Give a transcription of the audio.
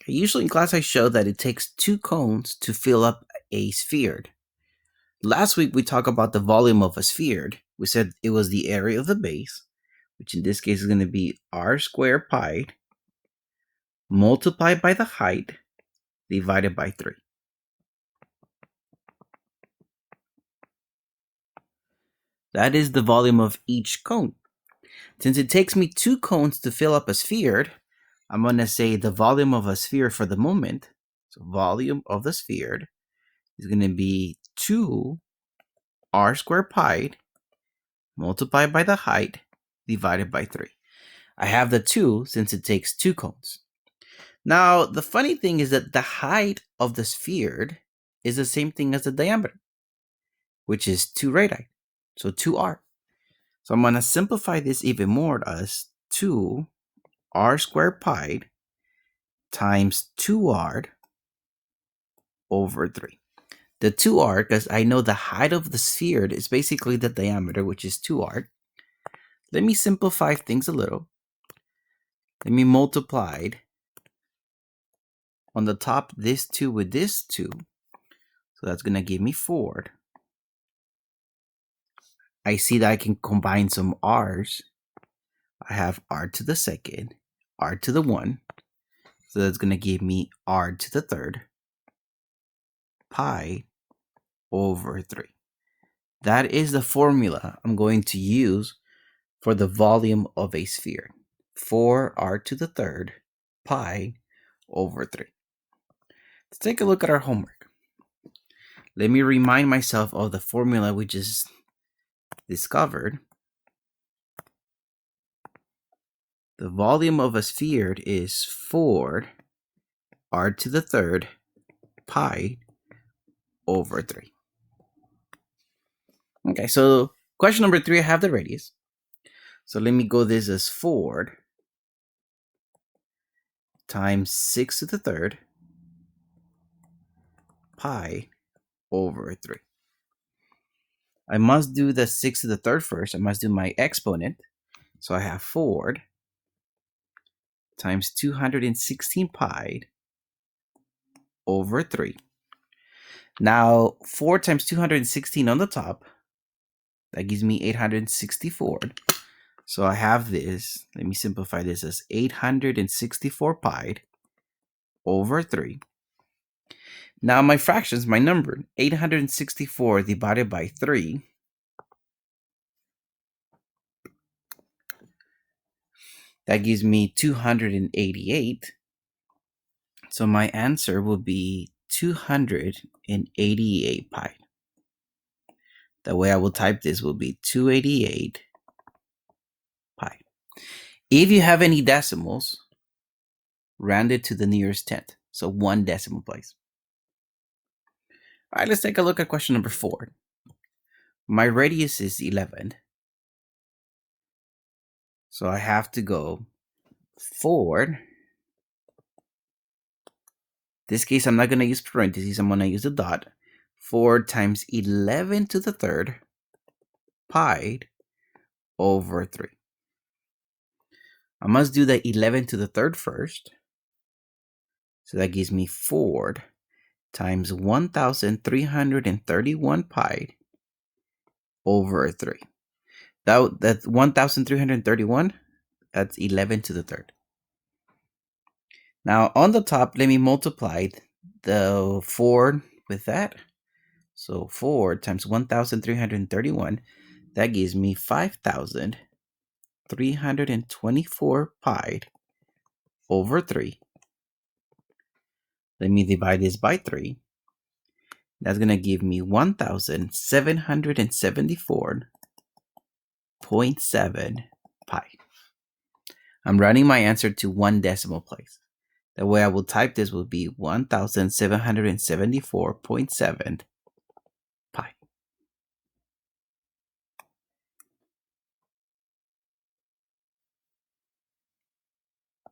Usually in class I show that it takes 2 cones to fill up a sphere. Last week we talked about the volume of a sphere. We said it was the area of the base, which in this case is going to be r squared pi multiplied by the height divided by 3. That is the volume of each cone. Since it takes me 2 cones to fill up a sphere, I'm going to say the volume of a sphere for the moment. So volume of the sphere is going to be 2 r squared pi multiplied by the height divided by 3. I have the 2 since it takes 2 cones. Now, the funny thing is that the height of the sphere is the same thing as the diameter, which is 2 radii, so 2r. So I'm going to simplify this even more as 2 r squared pi times 2r over 3. The 2r, because I know the height of the sphere is basically the diameter, which is 2r. Let me simplify things a little. Let me multiply on the top this 2 with this 2. So that's going to give me 4. I see that I can combine some r's. I have r to the second, r to the 1. So that's going to give me r to the third pi over 3. That is the formula I'm going to use for the volume of a sphere. 4r to the third pi over 3. Let's take a look at our homework. Let me remind myself of the formula we just discovered. The volume of a sphere is 4 r to the third pi over 3. Okay, so question number 3, I have the radius. So let me go this as 4 times 6 to the third pi over 3. I must do the 6 to the third first. I must do my exponent. So I have 4 times 216 pi over 3. Now, 4 times 216 on the top, that gives me 864. So I have this, let me simplify this as 864 pi over 3. Now my fractions, my number, 864 divided by 3. That gives me 288. So my answer will be 288 pi. The way I will type this will be 288 pi. If you have any decimals, round it to the nearest tenth. So 1 decimal place. All right, let's take a look at question number 4. My radius is 11. So I have to go 4. This case, I'm not going to use parentheses. I'm going to use a dot. 4 times 11 to the third pi over 3. I must do the 11 to the third first. So that gives me 4 times 1,331 pi over 3. That 1,331, that's 11 to the third. Now on the top, let me multiply the 4 with that. So 4 times 1,331, that gives me 5,324 pi over 3. Let me divide this by 3. That's going to give me 1,774.7 pi. I'm rounding my answer to 1 decimal place. The way I will type this will be 1,774.7